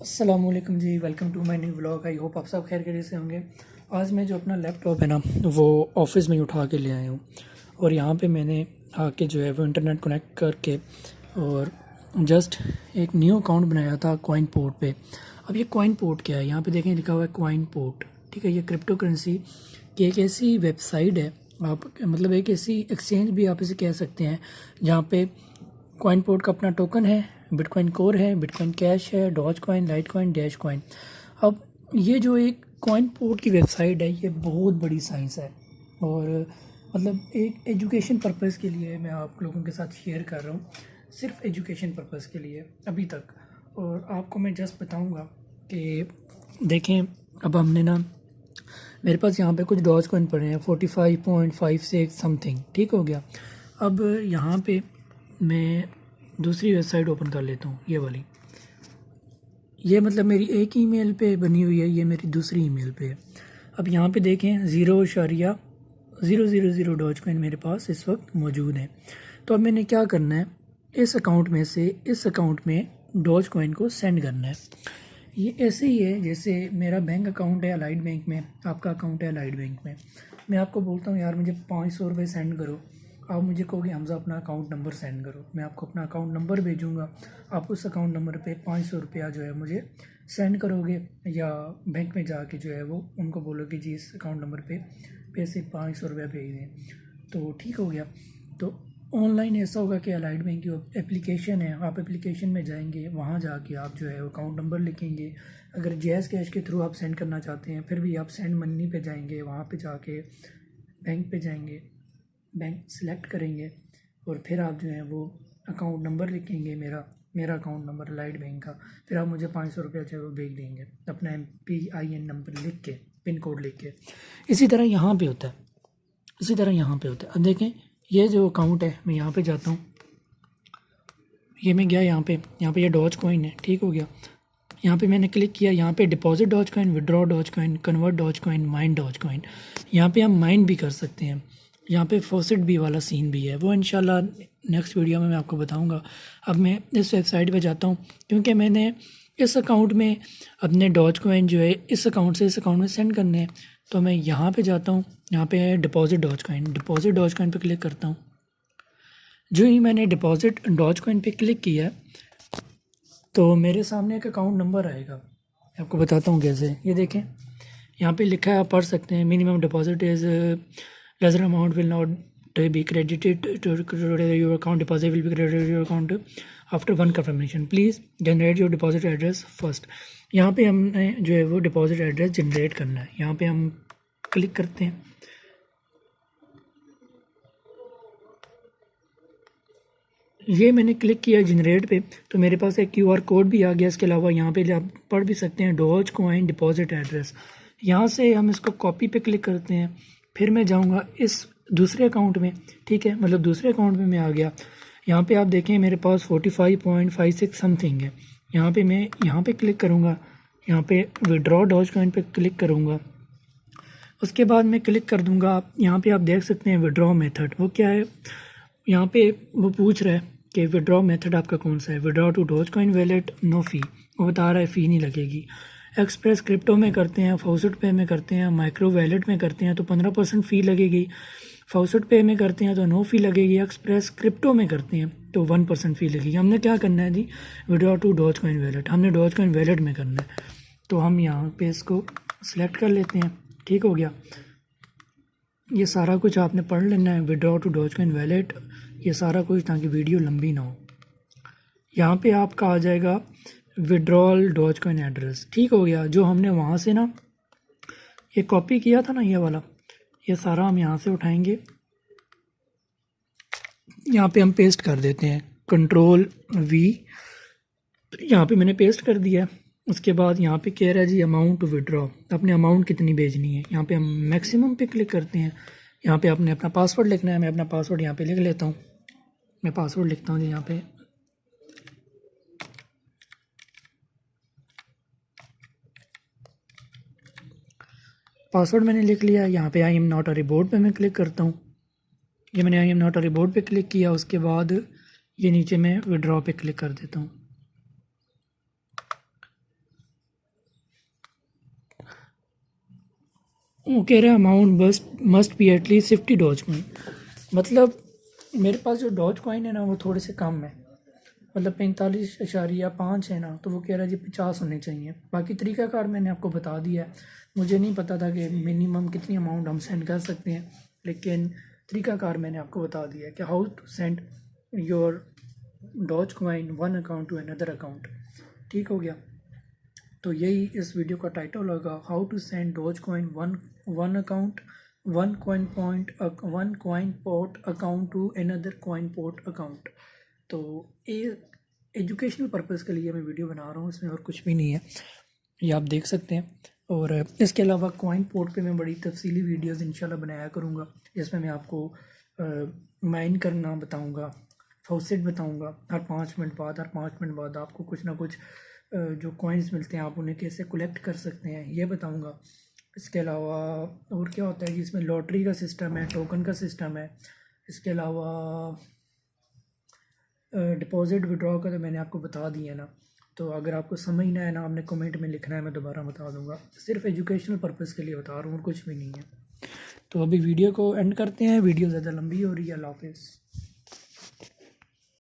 अस्सलामुअलैकुम जी, welcome to my new vlog. I hope आप सब खैर खैरियत से होंगे। आज मैं जो अपना लैपटॉप है ना वो ऑफिस में ही उठा के ले आया हूँ और यहाँ पे मैंने आके जो है वो इंटरनेट कनेक्ट करके और जस्ट एक न्यू अकाउंट बनाया था कॉइन पोर्ट पे। अब ये कॉइन पोर्ट क्या है, यहाँ पे देखें लिखा हुआ है कॉइन पोर्ट। ठीक है, ये क्रिप्टो करेंसी की एक ऐसी वेबसाइट है, आप मतलब एक ऐसी एक्सचेंज भी आप इसे कह सकते हैं, जहाँ पे कॉइन पोर्ट का अपना टोकन है, बिटकॉइन कोर है, बिटकॉइन कैश है, Dogecoin, Litecoin, Dash coin. अब ये जो एक कॉइन पोर्ट की वेबसाइट है ये बहुत बड़ी साइंस है और मतलब एक एजुकेशन पर्पज़ के लिए मैं आप लोगों के साथ शेयर कर रहा हूँ, सिर्फ एजुकेशन पर्पज़ के लिए अभी तक। और आपको मैं जस्ट बताऊँगा कि देखें, अब हमने ना मेरे पास यहाँ पे कुछ डॉज कॉइन पड़े हैं 45.56 समथिंग, ठीक हो गया। अब यहाँ पे मैं दूसरी वेबसाइट ओपन कर लेता हूँ, ये वाली। ये मतलब मेरी एक ईमेल पे बनी हुई है, ये मेरी दूसरी ईमेल पे है। अब यहाँ पे देखें 0.000 डॉज कॉइन मेरे पास इस वक्त मौजूद है। तो अब मैंने क्या करना है, इस अकाउंट में से इस अकाउंट में डॉज कॉइन को सेंड करना है। ये ऐसे ही है जैसे मेरा बैंक अकाउंट है अलाइड बैंक में, आपका अकाउंट है अलाइड बैंक में। मैं आपको बोलता हूँ यार मुझे 500 रुपये सेंड करो, आप मुझे कहोगे हमजा अपना अकाउंट नंबर सेंड करो, मैं आपको अपना अकाउंट नंबर भेजूँगा, आप उस अकाउंट नंबर पे 500 रुपया जो है मुझे सेंड करोगे, या बैंक में जाके जो है वो उनको बोलोगे जी इस अकाउंट नंबर पे पैसे 500 रुपया भेज दें, तो ठीक हो गया। तो ऑनलाइन ऐसा होगा कि अलाइड बैंक की एप्लीकेशन है, आप एप्लीकेशन में जाएंगे, वहाँ जाके आप जो है अकाउंट नंबर लिखेंगे। अगर जैज़ कैश के थ्रू आप सेंड करना चाहते हैं फिर भी आप सेंड मनी पे जाएंगे, वहाँ पे जाके बैंक पे जाएंगे, बैंक सेलेक्ट करेंगे और फिर आप जो है वो अकाउंट नंबर लिखेंगे, मेरा अकाउंट नंबर अलाइड बैंक का। फिर आप मुझे 500 रुपया जो है वो भेज देंगे अपना MPIN नंबर लिख के, पिन कोड लिख के। इसी तरह यहाँ पे होता है, इसी तरह यहाँ पे होता है। अब देखें ये जो अकाउंट है, मैं यहाँ पे जाता हूँ, ये मैं गया यहाँ पे ये डॉज कॉइन है, ठीक हो गया। यहाँ पे मैंने क्लिक किया, यहाँ पे deposit Dogecoin, withdraw Dogecoin, convert Dogecoin, mine Dogecoin. यहाँ पे हम माइन भी कर सकते हैं, यहाँ पे फॉसेट भी वाला सीन भी है, वो इंशाल्लाह नेक्स्ट वीडियो में मैं आपको बताऊँगा। अब मैं इस वेबसाइट पर जाता हूँ क्योंकि मैंने इस अकाउंट में अपने डॉज कॉइन जो है इस अकाउंट से इस अकाउंट में सेंड करने हैं। तो मैं यहाँ पे जाता हूँ, यहाँ पे है डिपॉजिट डॉज कॉइन पे क्लिक करता हूँ। जो ही मैंने डिपॉजिट डॉज कॉइन पे क्लिक किया तो मेरे सामने एक अकाउंट नंबर आएगा, मैं आपको बताता हूँ कैसे। ये देखें यहाँ पे लिखा है, आप पढ़ सकते हैं, minimum deposit is lesser amount will not be credited to your account, deposit will be credited your account after one confirmation, please generate your deposit address first. यहाँ पे हमने जो है वो डिपॉजिट एड्रेस जनरेट करना है, यहाँ पे हम क्लिक करते हैं। ये मैंने क्लिक किया जनरेट पे तो मेरे पास एक QR कोड भी आ गया। इसके अलावा यहाँ पे आप पढ़ भी सकते हैं डॉज कॉइन डिपॉजिट एड्रेस। यहाँ से हम इसको कॉपी पे क्लिक करते हैं, फिर मैं जाऊँगा इस दूसरे अकाउंट में, ठीक है, मतलब दूसरे अकाउंट में मैं आ गया। यहाँ पे आप देखें मेरे पास 45.56 समथिंग है। यहाँ पे मैं यहाँ पे क्लिक करूँगा, यहाँ पे विड्रॉ डॉज कॉइन पे क्लिक करूँगा। उसके बाद मैं क्लिक कर दूँगा, यहाँ पे आप देख सकते हैं विड्रॉ मेथड, वो क्या है, यहाँ पे वो पूछ रहा है कि विड्रॉ मेथड आपका कौन सा है। Withdraw to Dogecoin wallet, no fee, वो बता रहा है फ़ी नहीं लगेगी। एक्सप्रेस क्रिप्टो में करते हैं, फॉसेट पे में करते हैं, माइक्रो वैलेट में करते हैं तो 15% फ़ी लगेगी। फॉसेट पे में करते हैं तो नो फ़ी लगेगी। एक्सप्रेस क्रिप्टो में करते हैं तो 1% फ़ी लगेगी। हमने क्या करना है जी, withdraw to Dogecoin wallet, हमने डॉज कॉइन वैलेट में करना है, तो हम यहाँ पे इसको सिलेक्ट कर लेते हैं, ठीक हो गया। ये सारा कुछ आपने पढ़ लेना है, withdraw to Dogecoin wallet, ये सारा कुछ, ताकि वीडियो लंबी ना हो। यहाँ पे आपका आ जाएगा विड्रॉल डॉज कॉइन एड्रेस, ठीक हो गया। जो हमने वहाँ से ना ये कॉपी किया था ना, ये वाला, ये सारा हम यहाँ से उठाएंगे, यहाँ पे हम पेस्ट कर देते हैं, Ctrl+V। यहाँ पे मैंने पेस्ट कर दिया। उसके बाद यहाँ पे कह रहा है जी अमाउंट टू विड्रॉ, अपने अमाउंट कितनी भेजनी है। यहाँ पे हम मैक्सिमम पे क्लिक करते हैं। यहाँ पे आपने अपना पासवर्ड लिखना है, मैं अपना पासवर्ड यहाँ पे लिख लेता हूँ। मैं पासवर्ड लिखता हूँ जी, यहाँ पे पासवर्ड मैंने लिख लिया। यहाँ पे आई एम नॉट अ रिबोर्ड पे मैं क्लिक करता हूँ। ये मैंने आई एम नॉट अ रिबोर्ड पे क्लिक किया। उसके बाद ये नीचे मैं विड्रॉ पे क्लिक कर देता हूँ। वो कह रहा है amount must be at least 50 Dogecoin. मतलब मेरे पास जो डॉज कॉइन है ना वो थोड़े से कम है, मतलब 45.5 है ना, तो वो कह रहा है जी 50 होने चाहिए। बाकी तरीक़ाकार मैंने आपको बता दिया है। मुझे नहीं पता था कि मिनिमम कितनी अमाउंट हम सेंड कर सकते हैं, लेकिन तरीक़ाकार मैंने आपको बता दिया है कि how to send your Dogecoin one account to another account. ठीक हो गया। तो यही इस वीडियो का टाइटल होगा, how to send Dogecoin one account one coin port account to another coin port account. तो ये एजुकेशनल पर्पज़ के लिए मैं वीडियो बना रहा हूँ, इसमें और कुछ भी नहीं है, ये आप देख सकते हैं। और इसके अलावा कॉइन पोर्ट पे मैं बड़ी तफसीली वीडियोस इंशाल्लाह बनाया करूँगा, जिसमें मैं आपको माइन करना बताऊँगा, फॉसेट बताऊँगा, हर 5 मिनट बाद आपको कुछ ना कुछ जो कॉइन्स मिलते हैं आप उन्हें कैसे कलेक्ट कर सकते हैं ये बताऊँगा। इसके अलावा और क्या होता है कि इसमें लॉटरी का सिस्टम है, टोकन का सिस्टम है। इसके अलावा डिपॉज़िट विड्रॉ का तो मैंने आपको बता दिया ना। तो अगर आपको समझना है ना, आपने कमेंट में लिखना है, मैं दोबारा बता दूंगा। सिर्फ एजुकेशनल पर्पज़ के लिए बता रहा हूँ और कुछ भी नहीं है। तो अभी वीडियो को एंड करते हैं, वीडियो ज़्यादा लंबी हो रही है। अल्लाह हाफ़िज़।